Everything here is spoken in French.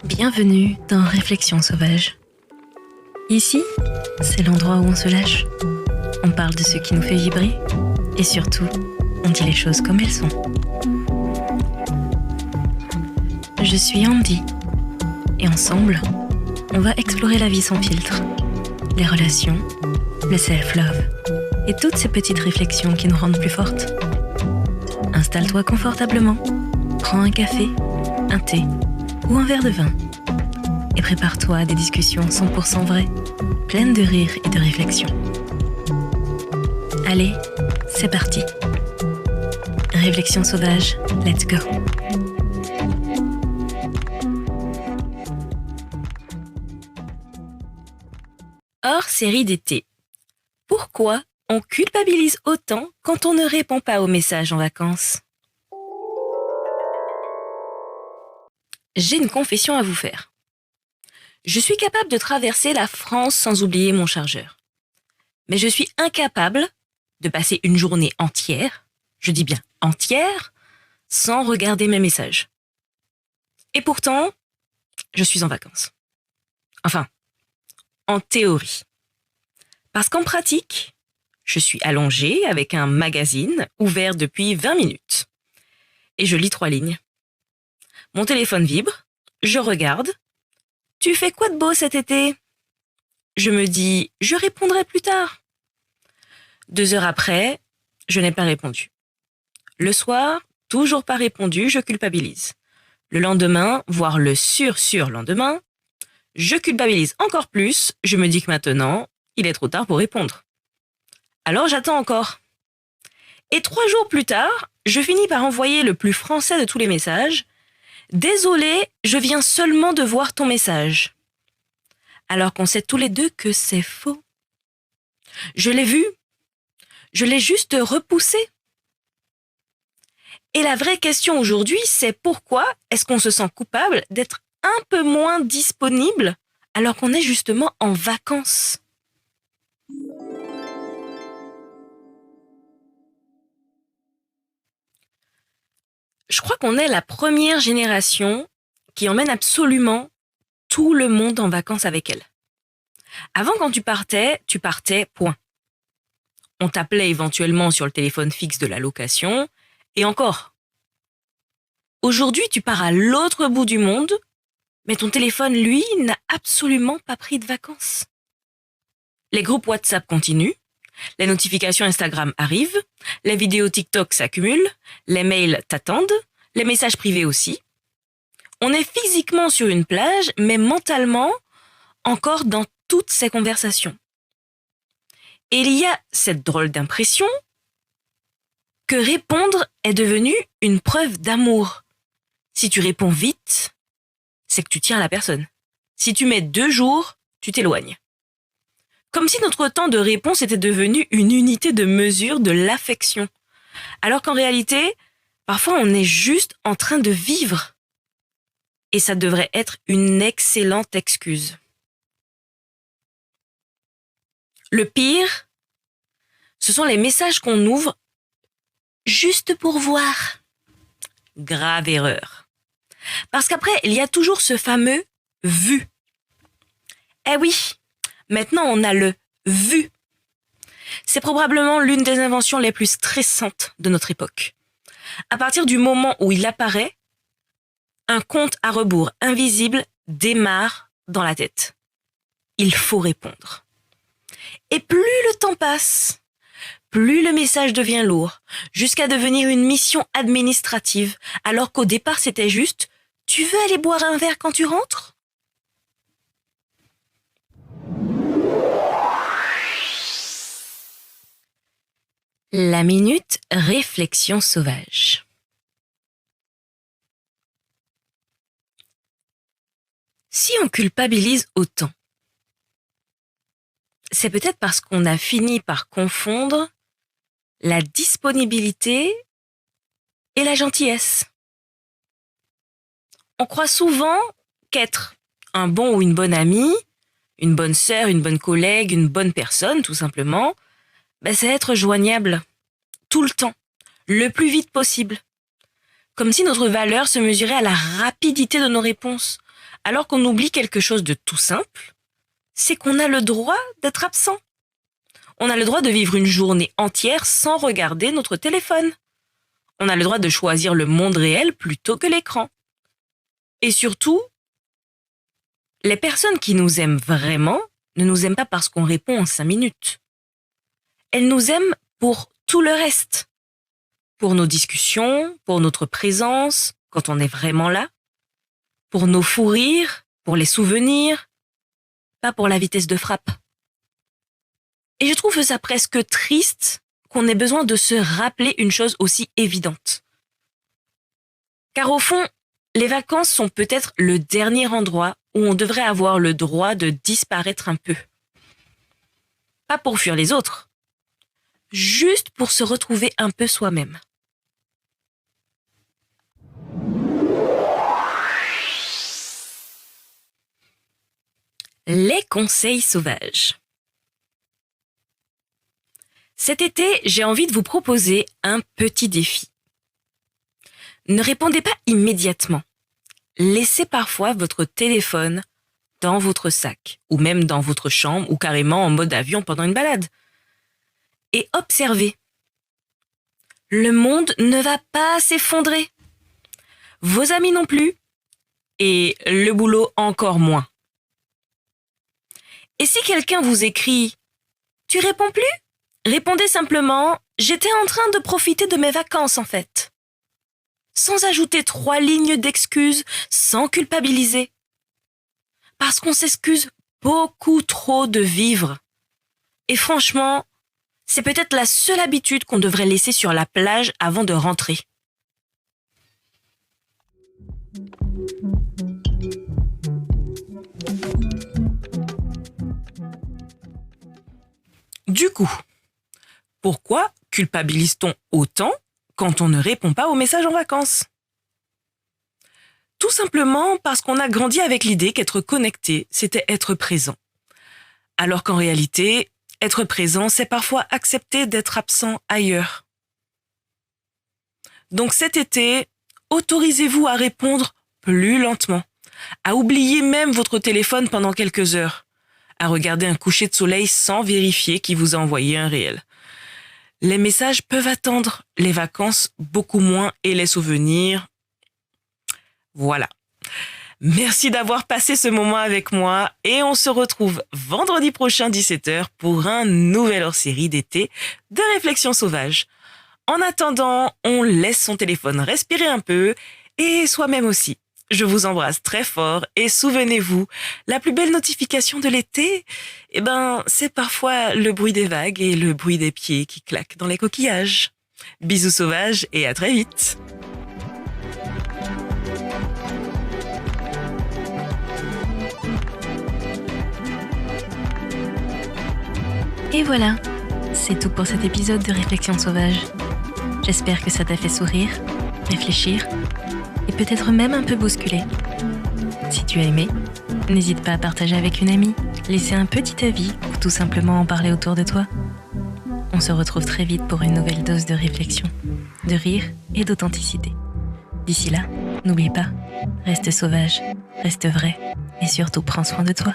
Bienvenue dans Réflexions sauvages. Ici, c'est l'endroit où on se lâche. On parle de ce qui nous fait vibrer et surtout, on dit les choses comme elles sont. Je suis Andy et ensemble, on va explorer la vie sans filtre, les relations, le self-love et toutes ces petites réflexions qui nous rendent plus fortes. Installe-toi confortablement, prends un café, un thé ou un verre de vin et prépare-toi à des discussions 100% vraies, pleines de rire et de réflexion. Allez, c'est parti. Réflexions sauvages, let's go. Hors série d'été. Pourquoi on culpabilise autant quand on ne répond pas aux messages en vacances ? J'ai une confession à vous faire. Je suis capable de traverser la France sans oublier mon chargeur. Mais je suis incapable de passer une journée entière, je dis bien entière, sans regarder mes messages. Et pourtant, je suis en vacances. Enfin, en théorie. Parce qu'en pratique, je suis allongée avec un magazine ouvert depuis 20 minutes. Et je lis 3 lignes. Mon téléphone vibre, je regarde. Tu fais quoi de beau cet été ? Je me dis, je répondrai plus tard. 2 heures après, je n'ai pas répondu. Le soir, toujours pas répondu, je culpabilise. Le lendemain, voire le sur-lendemain, je culpabilise encore plus, je me dis que maintenant, il est trop tard pour répondre. Alors j'attends encore. Et 3 jours plus tard, je finis par envoyer le plus français de tous les messages. Désolé, je viens seulement de voir ton message. Alors qu'on sait tous les deux que c'est faux. Je l'ai vu. Je l'ai juste repoussé. Et la vraie question aujourd'hui, c'est pourquoi est-ce qu'on se sent coupable d'être un peu moins disponible alors qu'on est justement en vacances ? Je crois qu'on est la première génération qui emmène absolument tout le monde en vacances avec elle. Avant, quand tu partais, point. On t'appelait éventuellement sur le téléphone fixe de la location, et encore. Aujourd'hui, tu pars à l'autre bout du monde, mais ton téléphone, lui, n'a absolument pas pris de vacances. Les groupes WhatsApp continuent, les notifications Instagram arrivent, les vidéos TikTok s'accumulent, les mails t'attendent, les messages privés aussi. On est physiquement sur une plage, mais mentalement encore dans toutes ces conversations. Et il y a cette drôle d'impression que répondre est devenu une preuve d'amour. Si tu réponds vite, c'est que tu tiens à la personne. Si tu mets 2 jours, tu t'éloignes. Comme si notre temps de réponse était devenu une unité de mesure de l'affection. Alors qu'en réalité, parfois on est juste en train de vivre. Et ça devrait être une excellente excuse. Le pire, ce sont les messages qu'on ouvre juste pour voir. Grave erreur. Parce qu'après, il y a toujours ce fameux « vu ». Eh oui, maintenant on a le « vu ». C'est probablement l'une des inventions les plus stressantes de notre époque. À partir du moment où il apparaît, un compte à rebours invisible démarre dans la tête. Il faut répondre. Et plus le temps passe, plus le message devient lourd, jusqu'à devenir une mission administrative, alors qu'au départ c'était juste « Tu veux aller boire un verre quand tu rentres ?» La minute réflexion sauvage. Si on culpabilise autant, c'est peut-être parce qu'on a fini par confondre la disponibilité et la gentillesse. On croit souvent qu'être un bon ou une bonne amie, une bonne sœur, une bonne collègue, une bonne personne, tout simplement, c'est être joignable tout le temps, le plus vite possible. Comme si notre valeur se mesurait à la rapidité de nos réponses, Alors qu'on oublie quelque chose de tout simple, c'est qu'on a le droit d'être absent. On a le droit de vivre une journée entière sans regarder notre téléphone. On a le droit de choisir le monde réel plutôt que l'écran. Et surtout, les personnes qui nous aiment vraiment ne nous aiment pas parce qu'on répond en 5 minutes. Elles nous aiment pour tout le reste. Pour nos discussions, pour notre présence, quand on est vraiment là, pour nos fous rires, pour les souvenirs, pas pour la vitesse de frappe. Et je trouve ça presque triste qu'on ait besoin de se rappeler une chose aussi évidente. Car au fond, les vacances sont peut-être le dernier endroit où on devrait avoir le droit de disparaître un peu. Pas pour fuir les autres, juste pour se retrouver un peu soi-même. Les conseils sauvages. Cet été, j'ai envie de vous proposer un petit défi. Ne répondez pas immédiatement. Laissez parfois votre téléphone dans votre sac, ou même dans votre chambre, ou carrément en mode avion pendant une balade. Et observez. Le monde ne va pas s'effondrer. Vos amis non plus. Et le boulot encore moins. Et si quelqu'un vous écrit « Tu réponds plus ?» Répondez simplement « J'étais en train de profiter de mes vacances en fait. » Sans ajouter 3 lignes d'excuses, sans culpabiliser. Parce qu'on s'excuse beaucoup trop de vivre. Et franchement, c'est peut-être la seule habitude qu'on devrait laisser sur la plage avant de rentrer. Du coup, pourquoi culpabilise-t-on autant quand on ne répond pas aux messages en vacances? Tout simplement parce qu'on a grandi avec l'idée qu'être connecté, c'était être présent. Alors qu'en réalité, être présent, c'est parfois accepter d'être absent ailleurs. Donc cet été, autorisez-vous à répondre plus lentement, à oublier même votre téléphone pendant quelques heures, à regarder un coucher de soleil sans vérifier qui vous a envoyé un réel. Les messages peuvent attendre, les vacances beaucoup moins et les souvenirs. Voilà. Merci d'avoir passé ce moment avec moi et on se retrouve vendredi prochain 17h pour un nouvel hors-série d'été de Réflexions sauvages. En attendant, on laisse son téléphone respirer un peu et soi-même aussi. Je vous embrasse très fort et souvenez-vous, la plus belle notification de l'été, c'est parfois le bruit des vagues et le bruit des pieds qui claquent dans les coquillages. Bisous sauvages et à très vite. Et voilà, c'est tout pour cet épisode de Réflexions sauvages. J'espère que ça t'a fait sourire, réfléchir et peut-être même un peu bousculer. Si tu as aimé, n'hésite pas à partager avec une amie, laisser un petit avis ou tout simplement en parler autour de toi. On se retrouve très vite pour une nouvelle dose de réflexion, de rire et d'authenticité. D'ici là, n'oublie pas, reste sauvage, reste vrai et surtout prends soin de toi.